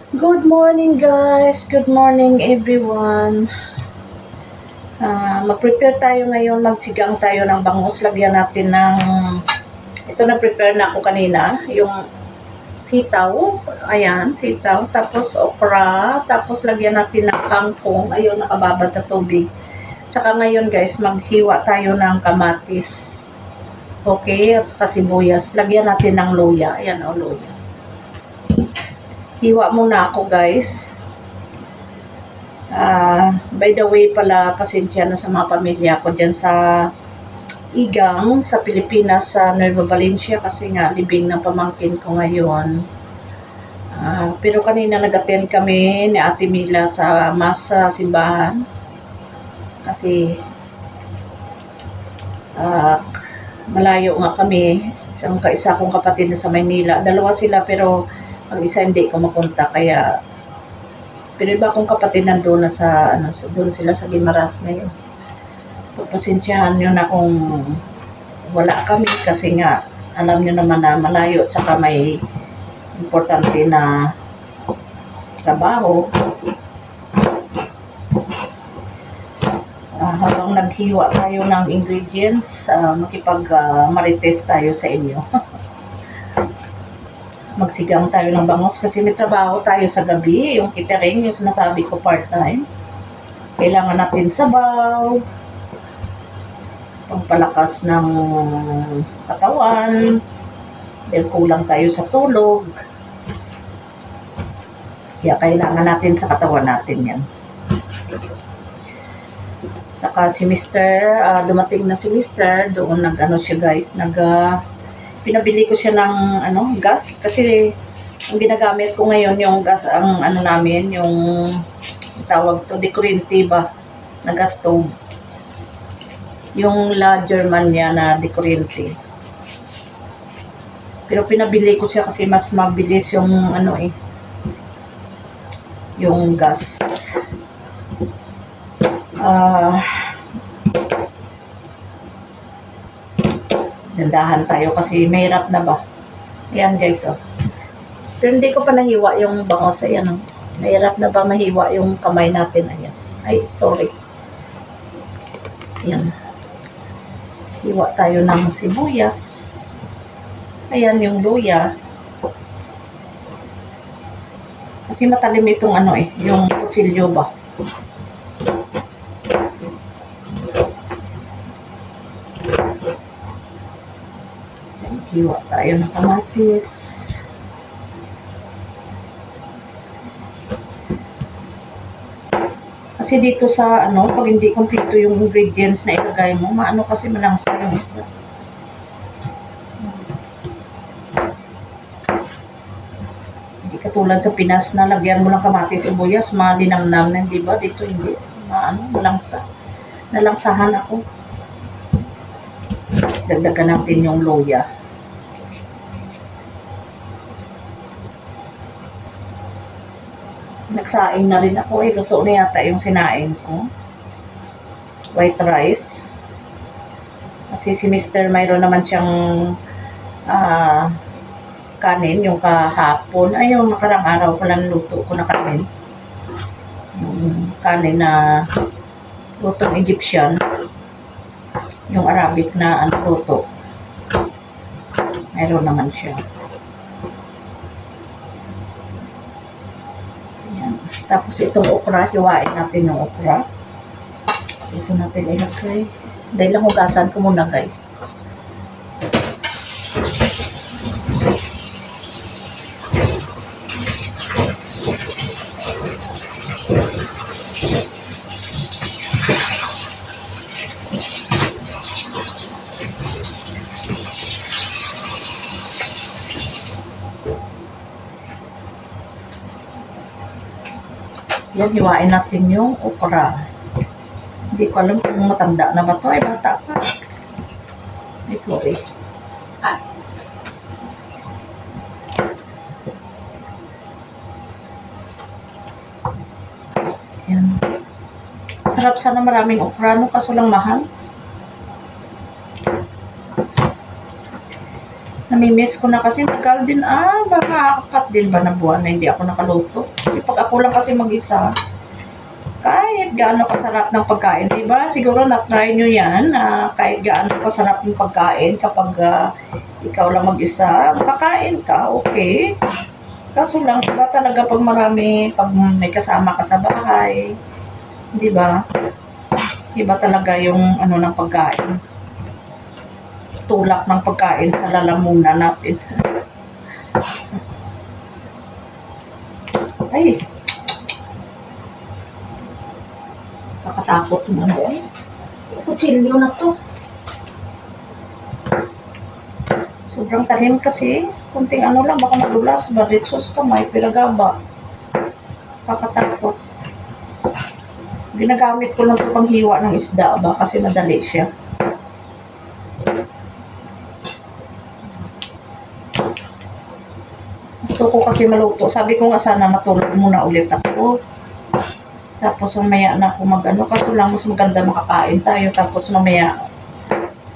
Good morning guys! Good morning everyone! Mag-prepare tayo ngayon, magsigang tayo ng bangus. Lagyan natin ng, ito na prepare na ako kanina, yung sitaw, ayan, sitaw, tapos okra, tapos lagyan natin ng kangkong, ayun, nakababad sa tubig. Tsaka ngayon guys, maghiwa tayo ng kamatis, okay, at saka sibuyas. Lagyan natin ng luya, ayan o, luya. Hiwa muna ako guys. By the way pala, pasensya na sa mga pamilya ko dyan sa Igang, sa Pilipinas, sa Nueva Valencia, kasi nga libing ng pamangkin ko ngayon. Pero kanina nag-attend kami ni Ate Mila sa mas sa simbahan. Kasi malayo nga kami. Isa kong kapatid na sa Maynila. Dalawa sila pero ang isa hindi ko mapunta, kaya pero iba akong kapatid nandun na sa doon sila sa Guimaras ngayon. Pagpasensyahan nyo na kung wala kami kasi nga alam nyo naman na malayo at saka may importante na trabaho. Habang naghiwa tayo ng ingredients, makipag-marites tayo sa inyo. Magsigang tayo ng bangus kasi may trabaho tayo sa gabi, yung catering, yung sinasabi ko part-time. Kailangan natin sabaw, pangpalakas ng katawan, dahil kulang tayo sa tulog. Kaya kailangan natin sa katawan natin yan. Saka si Mr., dumating na si Mr., doon siya guys, pinabili ko siya ng gas kasi ang ginagamit ko ngayon yung gas, ang namin, yung tawag to, di kuryente ba, na gas stove. Yung La German niya na di kuryente. Pero pinabili ko siya kasi mas mabilis yung yung gas. Dandahan tayo kasi mahirap na ba. Ayan guys, oh. Pero hindi ko pa nahiwa yung bangus. Ayan, oh. Mahirap na ba mahiwa yung kamay natin. Ayan. Ay, sorry. Ayan. Hiwa tayo ng sibuyas. Ayan yung luya. Kasi matalim itong yung kutsilyo ba. Hiwa tayo ng kamatis. Kasi dito sa pag hindi kompleto yung ingredients na ilagay mo, kasi malangsa yung isda. Hindi katulad sa Pinas na lagyan mo lang kamatis, sibuyas, malinamnam na, di ba? Dito hindi. Malangsa. Nalangsahan ako. Dagdagan natin yung luya. Nagsaing na rin ako. Luto na yata yung sinaing ko. White rice. Kasi si Mr. mayroon naman siyang kanin, yung kahapon. Ay, yung nakarang araw pala luto ko na kanin. Yung kanin na lutong Egyptian. Yung Arabic na luto. Mayroon naman siya. Tapos itong okra, hiwain natin yung okra. Ito natin ilagay. Dahil lang hugasan ko muna guys. Yan, hiwain natin yung okra. Hindi ko alam kung matanda na ba ito. Ay, bata pa. Ay, sorry. Yan. Sarap sana maraming okra, kaso lang mahal. Namimiss ko na kasi tagal din. Baka 4 din ba na buwan na hindi ako nakaluto. Kasi pag ako lang kasi mag-isa, kahit gaano kasarap ng pagkain, diba? Siguro na-try nyo yan na kahit gaano kasarap ng pagkain kapag ikaw lang mag-isa, makakain ka, okay. Kaso lang, iba talaga pag marami, pag may kasama ka sa bahay, diba? Iba talaga yung ano ng pagkain. Tulak ng pagkain sa lalamunan natin. Ay! Kakatakot naman ako. Kutsilyo na to. Sobrang talim kasi. Kunting ano lang, baka madulas. Baritsos kamay, piragaba. Kakatakot. Ginagamit ko lang ito panghiwa ng isda ba kasi madali siya. Gusto ko kasi maluto. Sabi ko nga sana matulog muna ulit ako. Tapos mamaya na ako mag-ano. Kaso lang mas maganda makakain tayo. Tapos mamaya,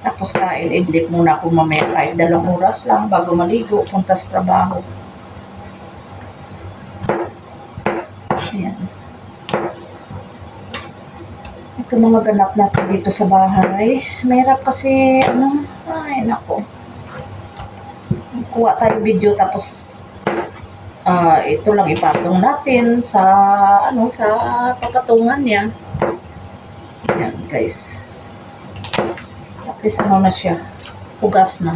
tapos kain. Idlip muna ako mamaya kahit 2 oras lang bago maligo. Punta sa trabaho. Ayan. Ito mga ganap natin dito sa bahay. Mahirap kasi, ano, ay nako. Kuha tayo video tapos ito lang ipatong natin sa ano sa papatungan niya. Yan guys. At least ano na siya. Hugas na.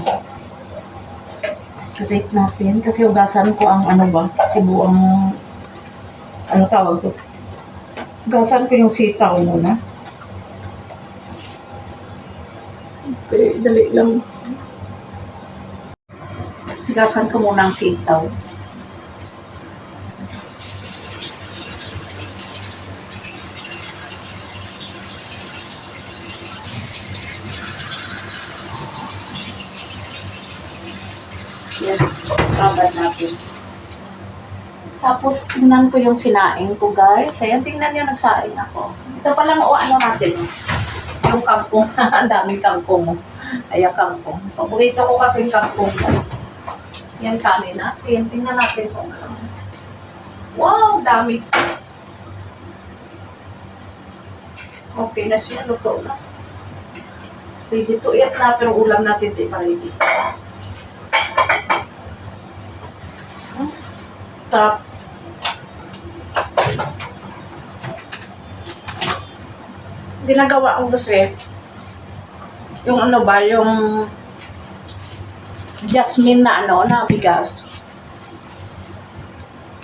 Separate natin kasi hugasan ko ang ano ba, sibuang ano tawag to. Hugasan ko yung sitaw muna. Okay, dali lang. Hugasan ko muna ang sitaw. Yan, babad natin. Tapos, tingnan ko yung sinaing ko, guys. Ayan, tingnan nyo, nagsaing ako. Ito pa lang, ano natin, yung kangkong. Ang daming kangkong. Ayan, kangkong. Paborito ko kasi yung kangkong. Yan, kanin natin. Tingnan natin kung ano. Wow, dami. Okay na siya, luto na. Ready to eat na, pero ulam natin di pa ready. Sarap. Ginagawa ko kasi yung ano ba, yung jasmine na ano, na bigas.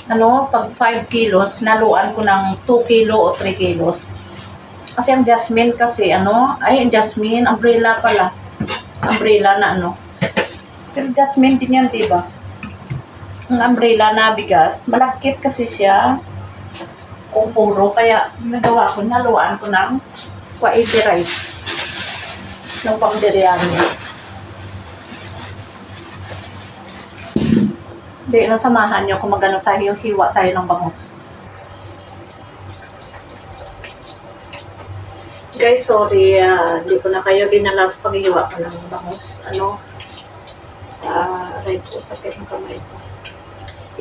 Ano, pag 5 kilos, naluan ko ng 2 kilo o 3 kilos. Kasi ang jasmine kasi, ano, ay, jasmine, umbrella pala. Umbrella na ano. Pero jasmine din yan, diba? Ang umbrella na bigas, malagkit kasi siya. Kung puro, kaya nagawa ko, naluan ko ng quaiti rice. Ng pang-biryani. Hindi, nasamahan nyo kung magano tayo, hiwa tayo ng bangus. Guys, sorry, hindi ko na kayo dinala sa paghiwa ko ng bangus. Ano? Right po, sakit ng kamay ko.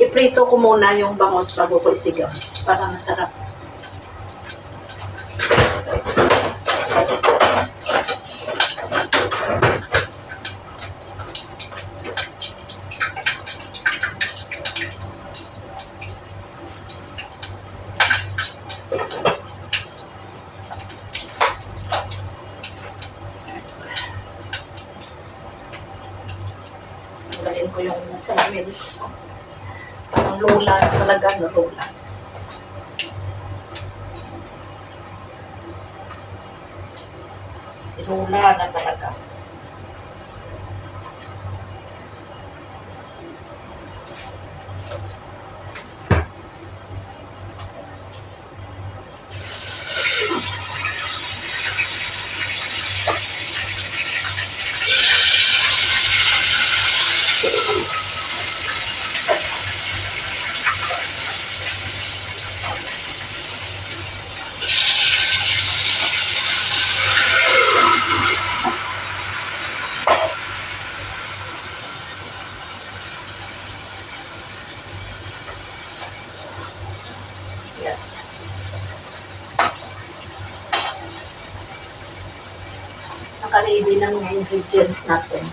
Iprito ko muna yung bangus bago ko isigaw para masarap. Tanggalin ko yung salamin ko. Ang lola talaga, no, lola. Si lola na talaga. Yan. Naka-ready na mga ingredients natin.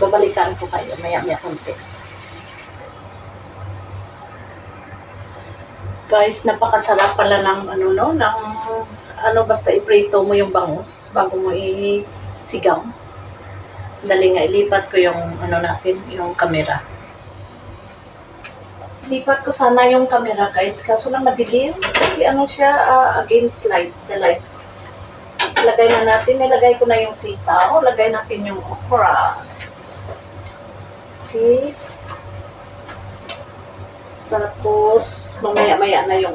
Babalikan ko kayo maya-maya konti. Guys, napakasarap pala ng basta iprito mo yung bangus bago mo isigaw. Dali nga, ilipat ko yung yung camera. Ilipat ko sana yung camera, guys, kaso lang madilim kasi siya against the light. Nilagay ko na yung sitaw, lagay natin yung okra. Okay. Tapos, mamaya-maya na yung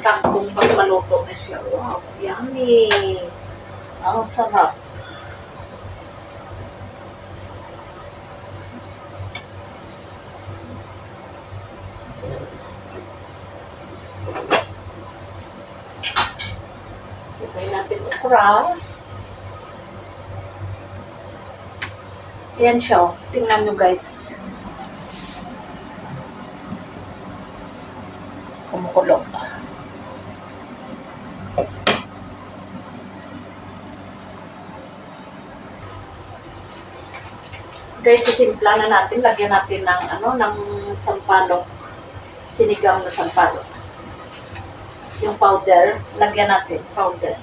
kangkong pag maluto na siya. Wow, yummy! Ang sarap. Lagay natin okra. Ayan siya. Tingnan nyo, guys. Kumukulo. Guys, itimpla na natin. Lagyan natin ng sampalok. Sinigang na sampalok. Yung powder, lagyan natin. Powder.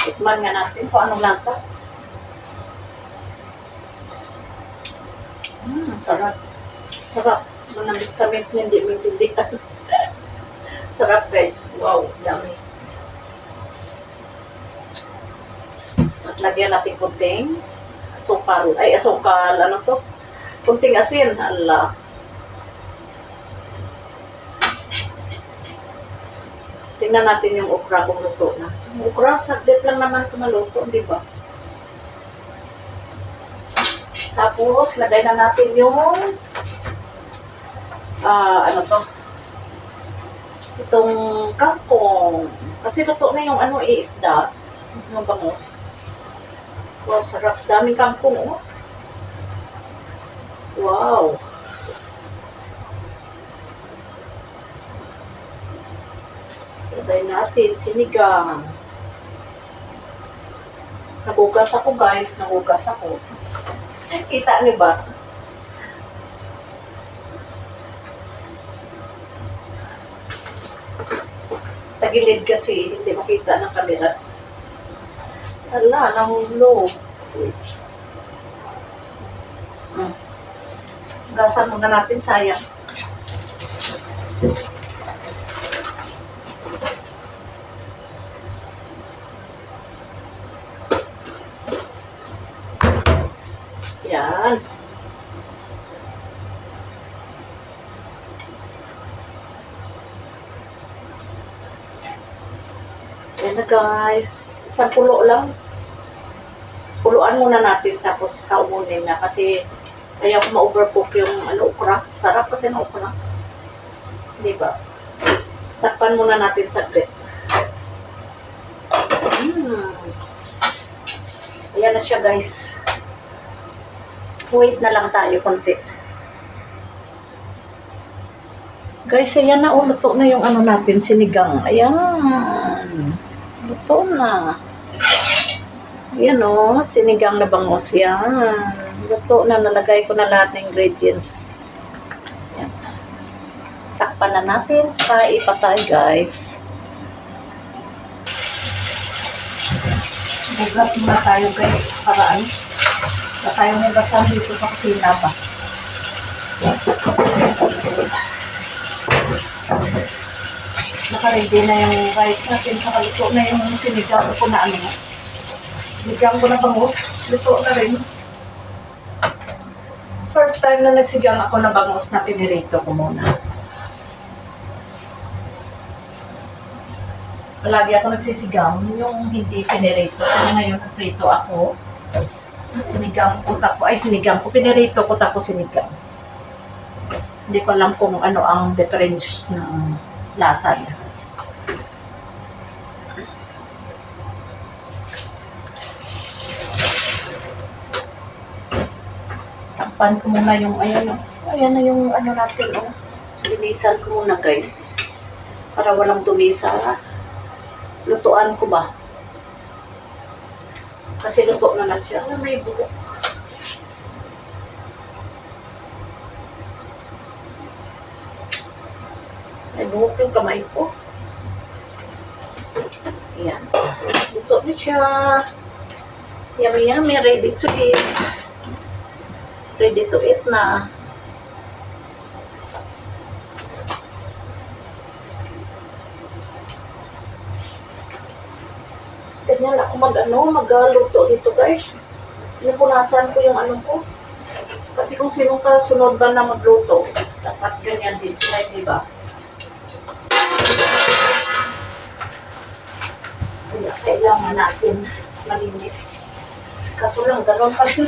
Tikman nga natin kung anong lasa. Sarap. Sarap. Manamis-tamis na hindi maintindihan. Sarap, guys. Wow, yummy. At lagyan natin kunting asukal. Ay, asukal. Ano to? Kunting asin. Ala. Tingnan natin yung okra kung luto na. Yung okra, saglit lang naman ito maluto, di ba? Tapos, lagay na natin yung itong kangkong. Kasi luto na yung isda. Yung bangus. Wow, sarap. Daming kangkong, oh. Wow. Lagay natin sinigang. Nagugas ako, guys. Nagugas ako. Kita niyo ba? Tagilid kasi, hindi makita ng camera. Hala, nahulo. Wait. Gasan muna natin, sayang. Yan. Yan na, guys. Isang pulo lang. Puluan muna natin tapos kaumunin na kasi ayaw ko ma-overcook yung okra. Sarap kasi ng okra. Diba? Takpan muna natin saglit. Ayan na siya, guys. Wait na lang tayo konti. Guys, ayan na. Luto na yung natin, sinigang. Ayan. Luto na. Ayan sinigang na bangus. Yan. Luto na. Nalagay ko na lahat ng ingredients. Ayan. Takpan na natin. Saka ipatay, guys. Bugas muna tayo, guys. Para na tayo may basahan dito sa kusina pa. Naka-ready na yung rice natin. Nakaluto na yung sinigang ko na sinigang ko na bangus. Luto na rin. First time na nagsigang ako na bangus na pinirito ko muna. Palagi ako nagsisigang yung hindi pinirito. Kaya ngayon prito ako. Sinigang ko tapos, ay sinigang ko, pinirito ko tapos sinigang. Hindi ko alam kung ano ang difference ng lasa niya. Takpan ko muna yung, ayan na yung ano natin, oh. Linisan ko muna guys. Para walang dumi sa lutuan ko ba. Kasi luto na lang siya. May buhok. May buhok yung kamay ko. Ayan. Luto na siya. Yummy yummy. Ready to eat. Ready to eat na. Ganyan ako magluto dito guys. Pinupunasan ko yung ano ko. Kasi kung sinong kasunod ba na magluto, dapat ganyan din sila, di ba? Kaya kailangan natin malinis. Kaso lang, gano'n pa rin.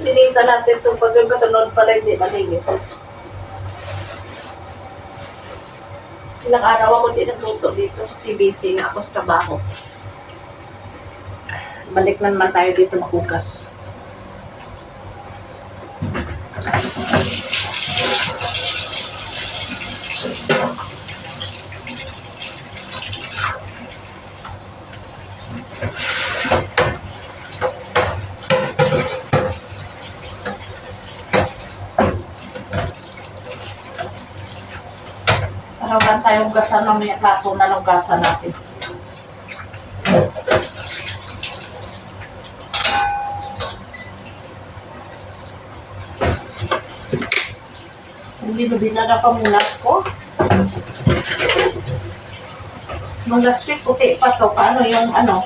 Linisan natin itong kasunod pala hindi malinis. Ilang araw ako din nagluto dito kasi busy nga ako sa trabaho. Balik na naman tayo dito makukas. Para wala tayong gasan na may plato na lang gasan natin. Binubina na pamunas ko. Nung last week, puti pa to. Paano yung ano,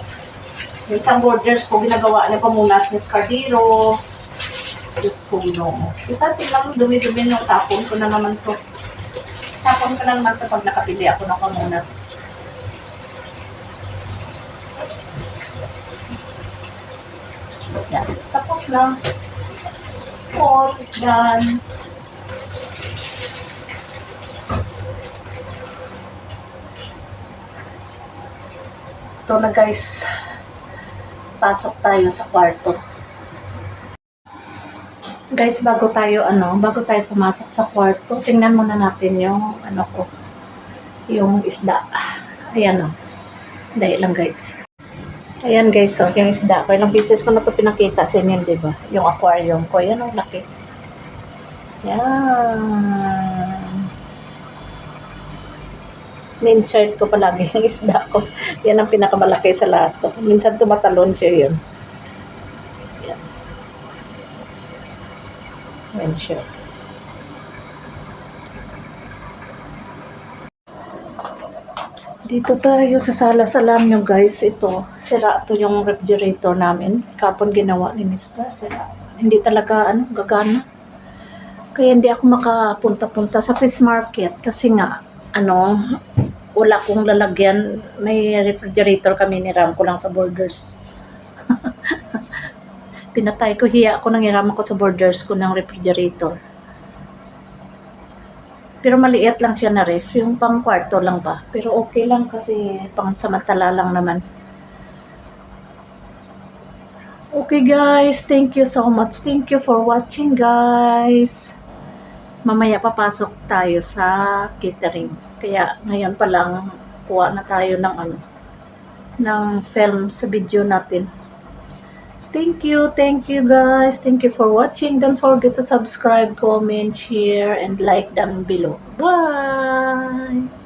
yung isang borders ko, ginagawa na pamunas ng Scardiro. Diyos ko, ginoo. Kita, tingnan mo, dumi-dumi yung tapon ko na naman to. Tapon ko na naman to pag nakapili ako ng pamunas. Yan. Tapos na. All is done. Ito na guys, pasok tayo sa kwarto. Guys, bago tayo pumasok sa kwarto, tingnan muna natin yung ano ko, yung isda. Ayan o. Dahil lang guys. Ayan guys, so yung isda. Ilang pieces ko na to pinakita sa inyo, di ba? Yung aquarium ko. Ayan o, laki. Ayan. Ni-insert ko palagi yung isda ko. Yan ang pinakamalaki sa lahat. Minsan tumatalon siya yun. Yan. Yan siya. Dito tayo sa sala. Alam nyo guys, ito. Sira to yung refrigerator namin. Kapon ginawa ni Mr. Sira. Hindi talaga gagana. Kaya hindi ako makapunta-punta sa fish market. Kasi nga, wala kong lalagyan. May refrigerator kami, niram ko lang sa Borders. Pinatay ko, hiya ko nang hiram ako sa Borders ko ng refrigerator. Pero maliit lang siya na ref, yung pang kwarto lang ba. Pero okay lang kasi pang samantala lang naman. Okay guys, thank you so much. Thank you for watching guys. Mamaya papasok tayo sa catering. Kaya ngayon pa lang kuha na tayo ng film sa video natin. Thank you guys. Thank you for watching. Don't forget to subscribe, comment, share, and like down below. Bye!